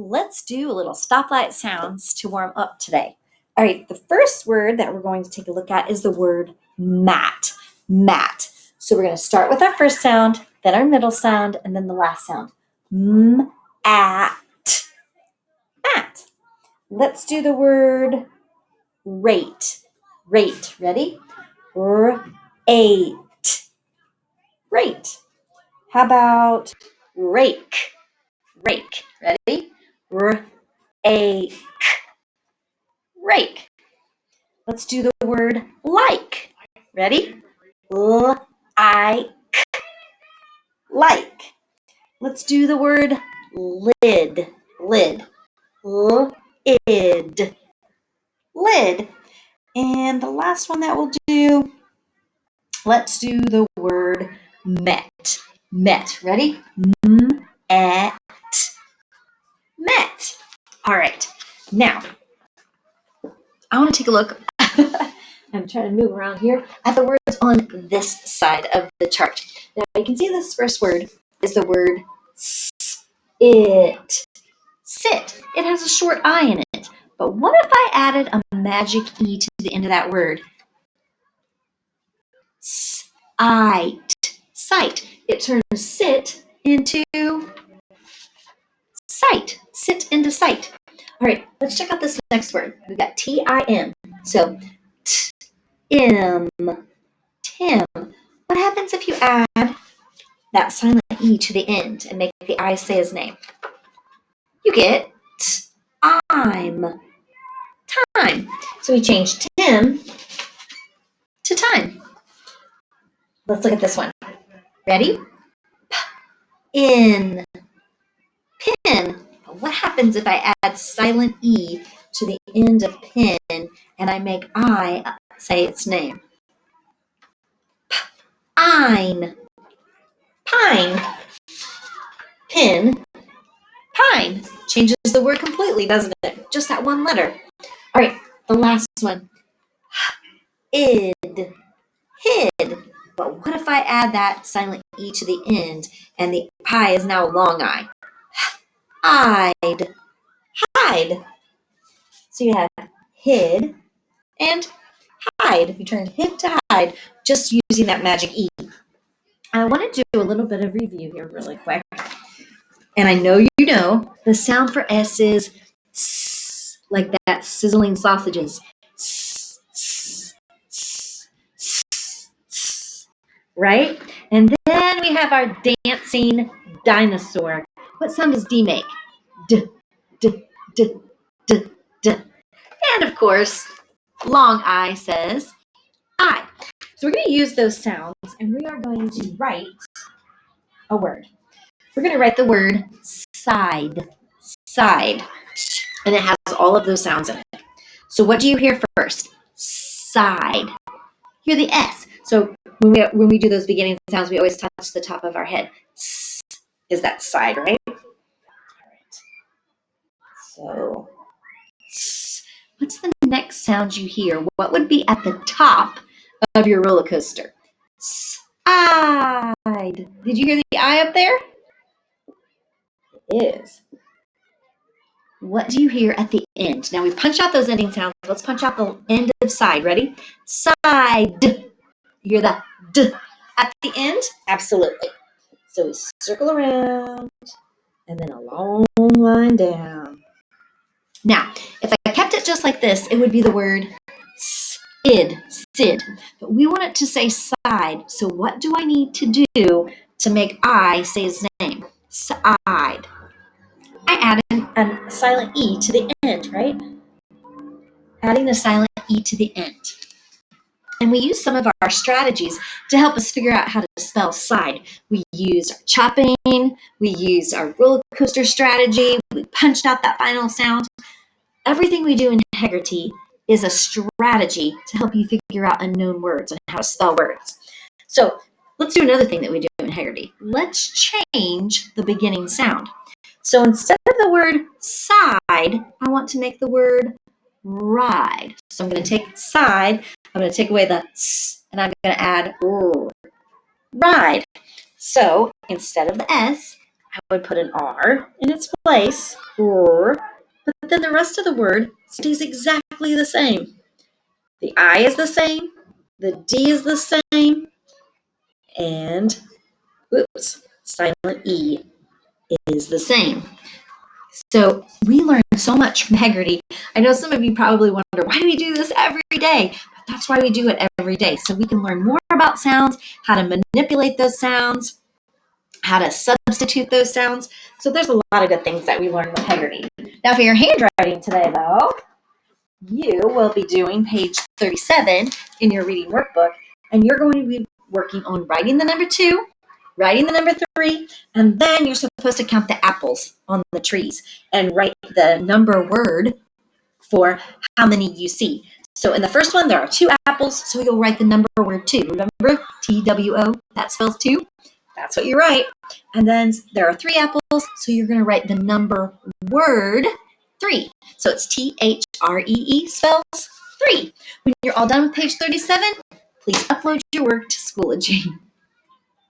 Let's do a little stoplight sounds to warm up today. All right, the first word that we're going to take a look at is the word mat. Mat. So we're going to start with our first sound, then our middle sound, and then the last sound. Mat. Mat. Let's do the word rate. Rate. Ready? Rate. Rate. How about rake? Rake. Ready? Rake. Rake. Let's do the word like. Ready? Like. Like. Let's do the word lid. Lid. Lid. Lid. And the last one that we'll do, let's do the word met. Met. Ready? Met. Met. All right. Now, I want to take a look. I'm trying to move around here at the words on this side of the chart. Now, you can see this first word is the word it. Sit. It has a short I in it. But what if I added a magic E to the end of that word? Sight. Sight. It turns sit into sight. Sit into sight. All right, let's check out this next word. We've got T-I-M. So, Tim. Tim. What happens if you add that silent E to the end and make the I say his name? You get I'm. Time. So we change Tim to time. Let's look at this one. Ready? In. Pin. What happens if I add silent E to the end of pin and I make I say its name? Pine. Pine. Pin. Pine. Changes the word completely, doesn't it? Just that one letter. All right, the last one. Id. Hid. But what if I add that silent E to the end and the I is now a long I? Hide. Hide. So you have hid and hide. You turned hid to hide just using that magic E. I want to do a little bit of review here really quick. And I know you know the sound for S is S, like that sizzling sausages. S, s, s, s, s, right? And then we have our dancing dinosaur. What sound does D make? D, d, d, d, d. And of course, long I says I. So we're going to use those sounds and we are going to write a word. We're going to write the word side. Side. And it has all of those sounds in it. So what do you hear first? Side. You hear the S. So when we do those beginning sounds, we always touch the top of our head. S is that side, right? All right. So what's the next sound you hear? What would be at the top of your roller coaster? Side. Did you hear the I up there? It is. What do you hear at the end? Now we've punched out those ending sounds. Let's punch out the end of side. Ready? Side. You hear the D at the end? Absolutely. So we circle around and then a long line down. Now, if I kept it just like this, it would be the word sid. But we want it to say side. So what do I need to do to make I say his name? Side. I added a silent E to the end, right? Adding a silent E to the end. And we use some of our strategies to help us figure out how to spell side. We used our chopping, we used our roller coaster strategy, we punched out that final sound. Everything we do in Heggerty is a strategy to help you figure out unknown words and how to spell words. So let's do another thing that we do in Heggerty. Let's change the beginning sound. So instead of the word side, I want to make the word ride. So I'm going to take side, I'm going to take away the S, and I'm going to add ride. So instead of the S, I would put an R in its place, But then the rest of the word stays exactly the same. The I is the same, the D is the same, and silent E is the same. So we learn so much from Haggerty. I know some of you probably wonder, why do we do this every day? But that's why we do it every day. So we can learn more about sounds, how to manipulate those sounds, how to substitute those sounds. So there's a lot of good things that we learn with Haggerty. Now for your handwriting today, though, you will be doing page 37 in your reading workbook, and you're going to be working on writing the number 2, writing the number 3, and then you're supposed to count the apples on the trees and write the number word for how many you see. So in the first one, there are 2 apples, so you'll write the number word 2. Remember, TWO, that spells 2. That's what you write. And then there are 3 apples, so you're going to write the number word 3. So it's THREE spells 3. When you're all done with page 37, please upload your work to Schoology.